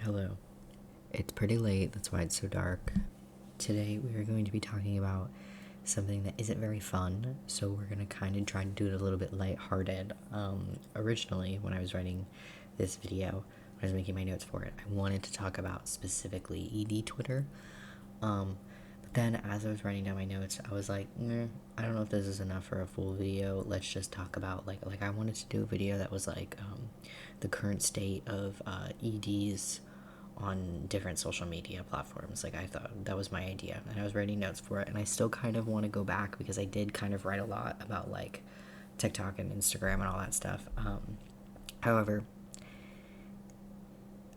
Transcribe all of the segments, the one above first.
Hello. It's pretty late, that's why it's so dark. Today we are going to be talking about something that isn't very fun, so we're going to kind of try to do it a little bit lighthearted. Originally, when I was writing this video, when I was making my notes for it, I wanted to talk about specifically ED Twitter. But then as I was writing down my notes, I was like, I don't know if this is enough for a full video. Let's just talk about, like I wanted to do a video that was like the current state of EDs on different social media platforms. Like, I thought that was my idea, and I was writing notes for it, and I still kind of want to go back because I did kind of write a lot about like TikTok and Instagram and all that stuff. However,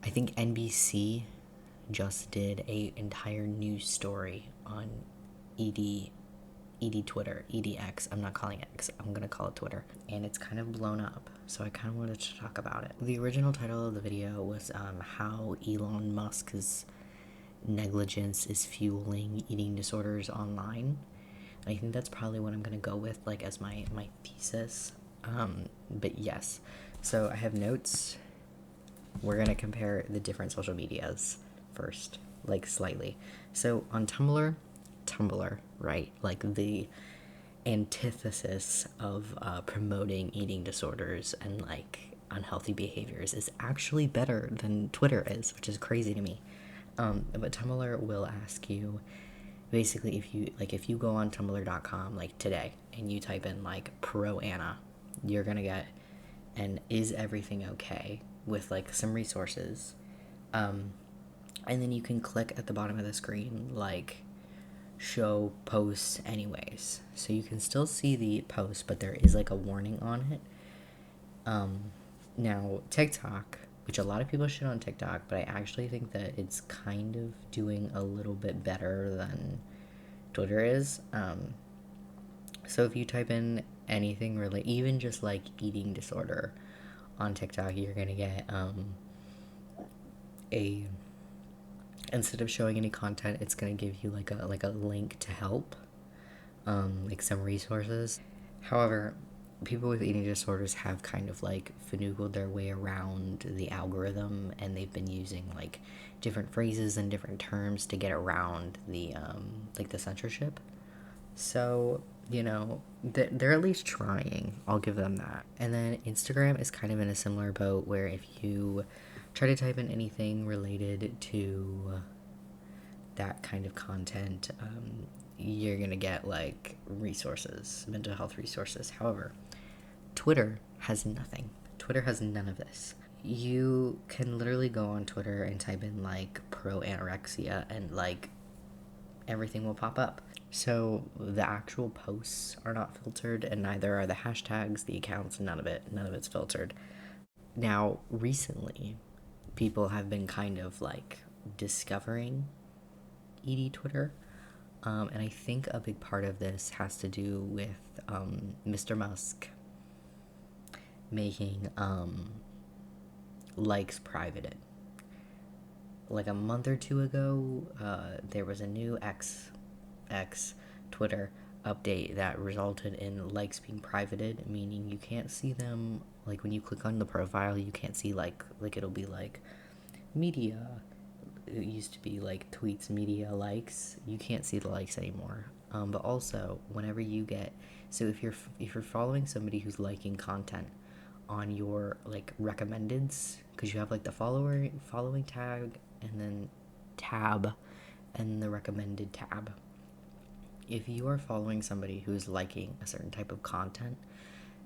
I think NBC just did a entire news story on ED Twitter, EDX. I'm not calling it X, I'm gonna call it Twitter. And it's kind of blown up, so I kind of wanted to talk about it. The original title of the video was how Elon Musk's negligence is fueling eating disorders online. And I think that's probably what I'm gonna go with, like, as my thesis. But yes, so I have notes. We're gonna compare the different social medias first, like, slightly. So on Tumblr, right? Like the antithesis of promoting eating disorders and like unhealthy behaviors is actually better than Twitter is, which is crazy to me. But Tumblr will ask you, basically, if you go on tumblr.com like today and you type in like pro Anna, you're gonna get an is everything okay with like some resources. And then you can click at the bottom of the screen like show posts anyways, so you can still see the post, but there is like a warning on it. Now TikTok, which a lot of people shit on TikTok, but I actually think that it's kind of doing a little bit better than Twitter is. So if you type in anything really, even just like eating disorder on TikTok, you're gonna get a instead of showing any content, it's gonna give you like a link to help, like some resources. However, people with eating disorders have kind of like finagled their way around the algorithm, and they've been using like different phrases and different terms to get around the like the censorship. So, they're at least trying. I'll give them that. And then Instagram is kind of in a similar boat, where if you try to type in anything related to that kind of content, you're gonna get like resources, mental health resources. However, Twitter has nothing. Twitter has none of this. You can literally go on Twitter and type in like pro anorexia, and like everything will pop up. So the actual posts are not filtered, and neither are the hashtags, the accounts, none of it's filtered. Now, recently, people have been kind of like discovering ED Twitter, and I think a big part of this has to do with Mr. Musk making likes privated. Like a month or two ago, there was a new X Twitter update that resulted in likes being privated, meaning you can't see them. Like when you click on the profile, you can't see like it'll be like media. It used to be like tweets, media, likes. You can't see the likes anymore. But also, whenever you get, so if you're following somebody who's liking content on your like recommendeds, because you have like the following tag, and then tab, and the recommended tab. If you are following somebody who's liking a certain type of content,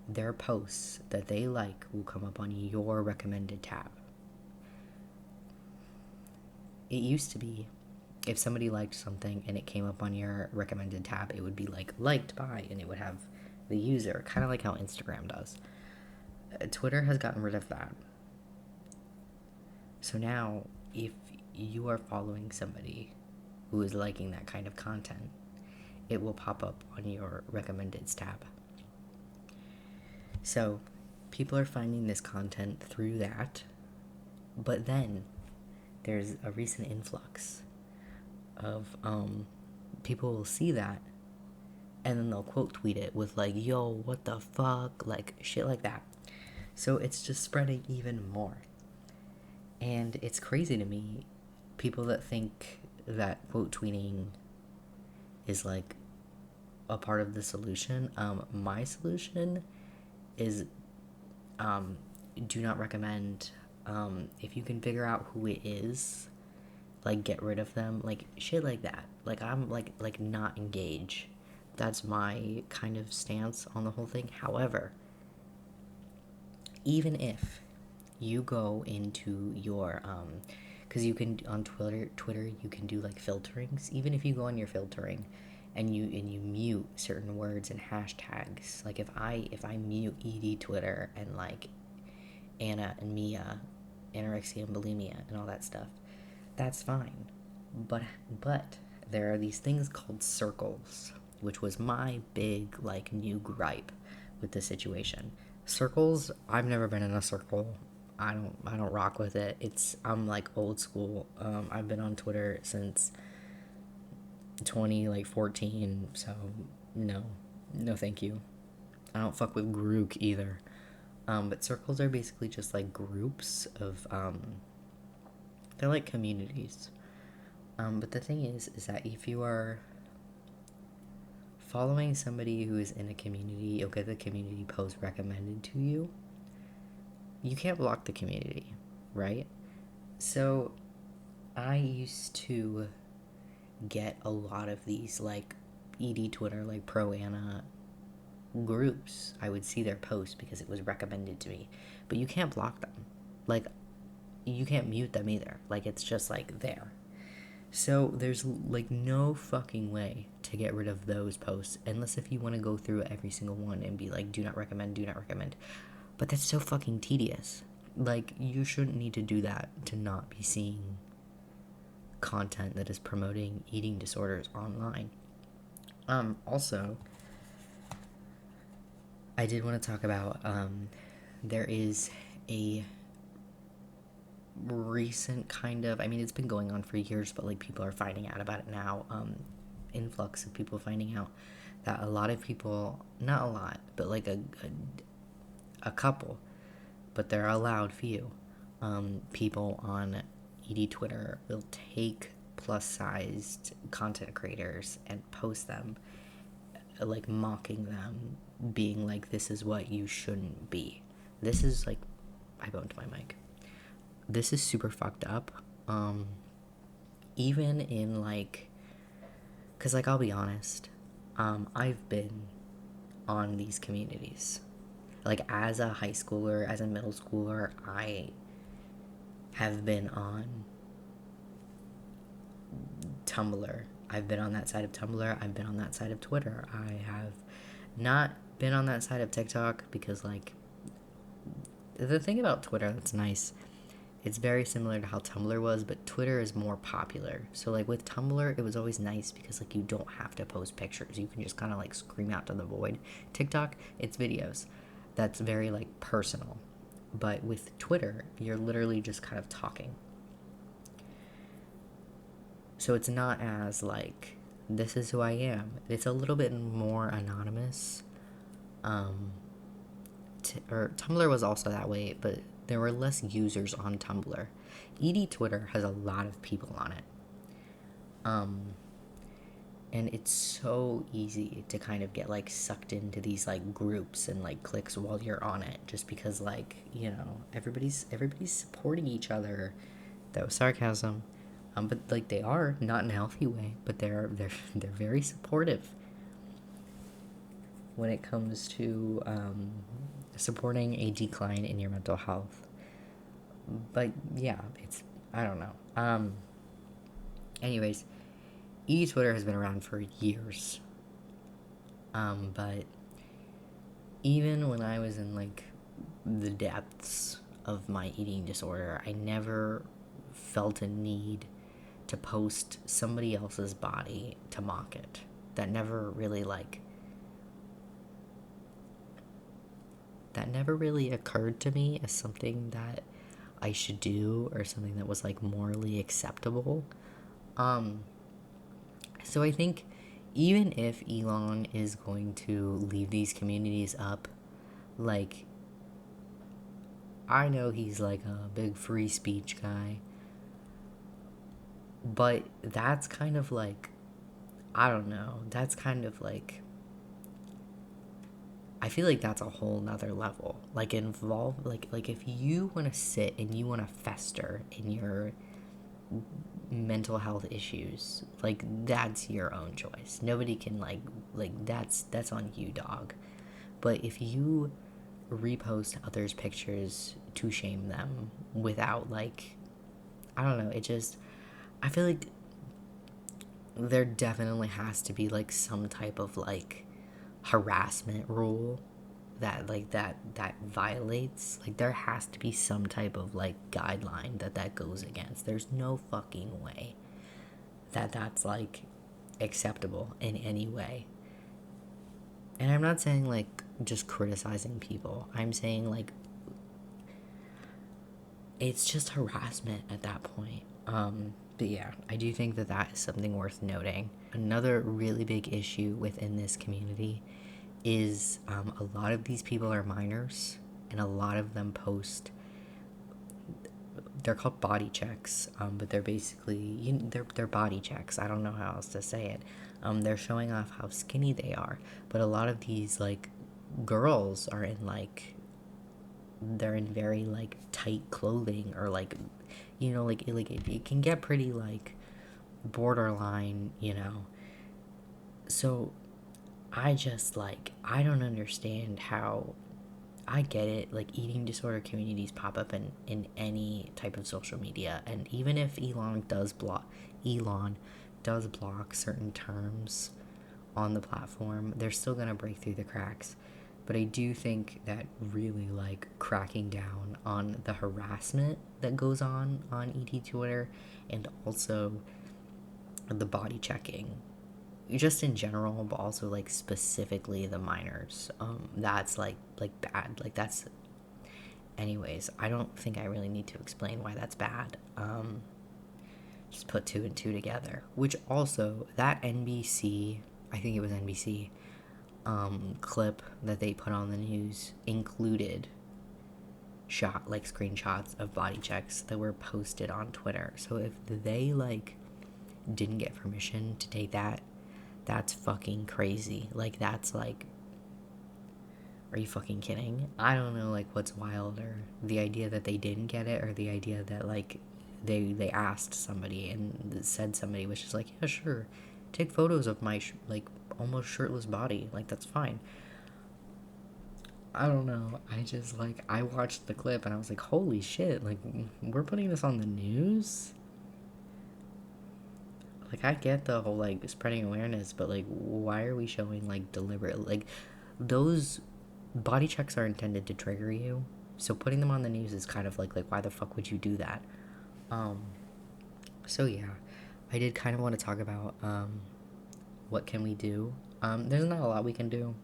their posts that they like will come up on your recommended tab. It used to be, if somebody liked something and it came up on your recommended tab, it would be like liked by, and it would have the user, kind of like how Instagram does. Twitter has gotten rid of that. So now, if you are following somebody who is liking that kind of content, it will pop up on your recommendeds tab. So people are finding this content through that, but then there's a recent influx of people will see that, and then they'll quote tweet it with like, yo, what the fuck, like shit like that. So it's just spreading even more. And it's crazy to me, people that think that quote tweeting is like a part of the solution. My solution is do not recommend. If you can figure out who it is, like get rid of them, like shit like that. Like I'm like not engage. That's my kind of stance on the whole thing. However, even if you go into your because you can on Twitter you can do like filterings. Even if you go on your filtering and you mute certain words and hashtags, like if I mute Twitter and like Anna and Mia, anorexia and bulimia and all that stuff, that's fine. But there are these things called circles, which was my big like new gripe with the situation. Circles, I've never been in a circle. I don't rock with it. I'm like old school. I've been on Twitter since 2014, so no. No thank you. I don't fuck with Grook either. But circles are basically just like groups of they're like communities. But the thing is that if you are following somebody who is in a community, you'll get the community post recommended to you. You can't block the community, right? So I used to get a lot of these like Twitter, like pro Anna groups. I would see their posts because it was recommended to me. But you can't block them. Like you can't mute them either. Like it's just like there. So there's like no fucking way to get rid of those posts unless if you want to go through every single one and be like do not recommend, do not recommend. But that's so fucking tedious. Like you shouldn't need to do that to not be seeing content that is promoting eating disorders online. Also, I did want to talk about there is a recent kind of, I mean it's been going on for years, but like people are finding out about it now. Influx of people finding out that a lot of people, not a lot, but like a couple, but they're allowed few people on Twitter will take plus sized content creators and post them like mocking them, being like this is what you shouldn't be. This is like, I bumped my mic. This is super fucked up. Even in like, because like I'll be honest, I've been on these communities. Like as a high schooler, as a middle schooler, I have been on Tumblr. I've been on that side of Tumblr. I've been on that side of Twitter. I have not been on that side of TikTok because like the thing about Twitter that's nice, it's very similar to how Tumblr was, but Twitter is more popular. So like with Tumblr, it was always nice because like you don't have to post pictures. You can just kind of like scream out to the void. TikTok, it's videos. That's very like personal. But with Twitter, you're literally just kind of talking. So it's not as like this is who I am. It's a little bit more anonymous. Or Tumblr was also that way, but there were less users on Tumblr. Twitter has a lot of people on it. And it's so easy to kind of get like sucked into these like groups and like cliques while you're on it, just because like, you know, everybody's supporting each other. That was sarcasm. But like they are not in a healthy way, but they're very supportive when it comes to supporting a decline in your mental health. But yeah, it's, I don't know. Anyways, Twitter has been around for years. But even when I was in like the depths of my eating disorder, I never felt a need to post somebody else's body to mock it. That never really occurred to me as something that I should do or something that was like morally acceptable. So I think even if Elon is going to leave these communities up, like I know he's like a big free speech guy, but that's kind of like, I don't know, that's kind of like, I feel like that's a whole nother level. Like involve like if you want to sit and you want to fester in your mental health issues, like that's your own choice. Nobody can like that's on you, dog. But if you repost others' pictures to shame them without like, I don't know, it just, I feel like there definitely has to be like some type of like harassment rule that like that violates, like there has to be some type of like guideline that goes against. There's no fucking way that that's like acceptable in any way. And I'm not saying like just criticizing people, I'm saying like it's just harassment at that point. But yeah, I do think that that is something worth noting. Another really big issue within this community is a lot of these people are minors, and a lot of them post. They're called body checks, but they're basically they're body checks. I don't know how else to say it. They're showing off how skinny they are, but a lot of these like girls are in like, they're in very like tight clothing, or like, you know, like it can get pretty like borderline, you know. So I just like, I don't understand how, I get it, like eating disorder communities pop up in any type of social media, and even if Elon does block certain terms on the platform, they're still gonna break through the cracks. But I do think that really like cracking down on the harassment that goes on ED Twitter, and also the body checking, just in general, but also like specifically the minors. That's like bad. Like that's. Anyways, I don't think I really need to explain why that's bad. Just put two and two together. Which also, that NBC, I think it was NBC, clip that they put on the news included screenshots of body checks that were posted on Twitter. So if they like didn't get permission to take that, that's fucking crazy. Like that's like, are you fucking kidding? I don't know like what's wilder, the idea that they didn't get it, or the idea that like they asked somebody and said somebody was just like, yeah, sure, take photos of my like almost shirtless body, like that's fine. I don't know. I just like, I watched the clip and I was like, holy shit, like we're putting this on the news? Like I get the whole like spreading awareness, but like why are we showing like deliberate, like those body checks are intended to trigger you. So putting them on the news is kind of like why the fuck would you do that? Um so yeah, I did kind of want to talk about what can we do. There's not a lot we can do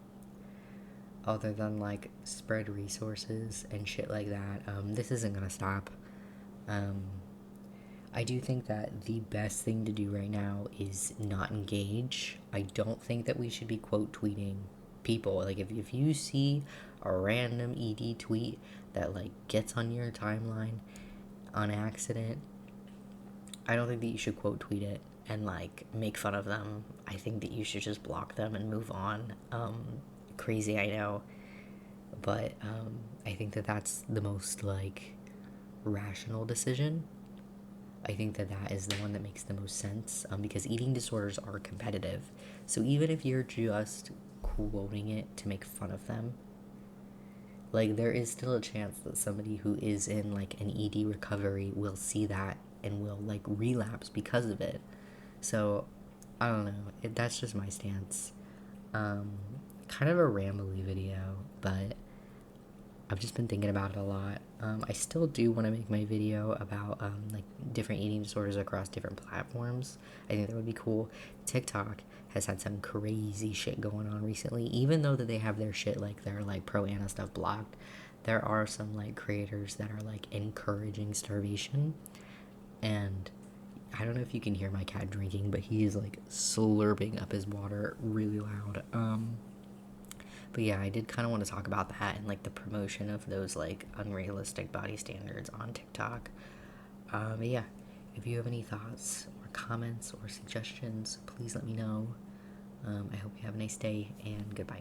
other than like spread resources and shit like that. This isn't gonna stop. Um, I do think that the best thing to do right now is not engage. I don't think that we should be quote tweeting people. Like if you see a random ED tweet that like gets on your timeline on accident, I don't think that you should quote tweet it and like make fun of them. I think that you should just block them and move on. Crazy, I know, but I think that that's the most like rational decision. I think that that is the one that makes the most sense, because eating disorders are competitive. So even if you're just quoting it to make fun of them, like there is still a chance that somebody who is in like an ED recovery will see that and will like relapse because of it. So I don't know. That's just my stance. Um, Kind of a rambly video, but I've just been thinking about it a lot. I still do want to make my video about like different eating disorders across different platforms. I think that would be cool. TikTok has had some crazy shit going on recently. Even though that they have their shit like their like pro ana stuff blocked, there are some like creators that are like encouraging starvation. And I don't know if you can hear my cat drinking, but he is like slurping up his water really loud. But yeah, I did kind of want to talk about that and like the promotion of those like unrealistic body standards on TikTok. But yeah, if you have any thoughts or comments or suggestions, please let me know. I hope you have a nice day, and goodbye.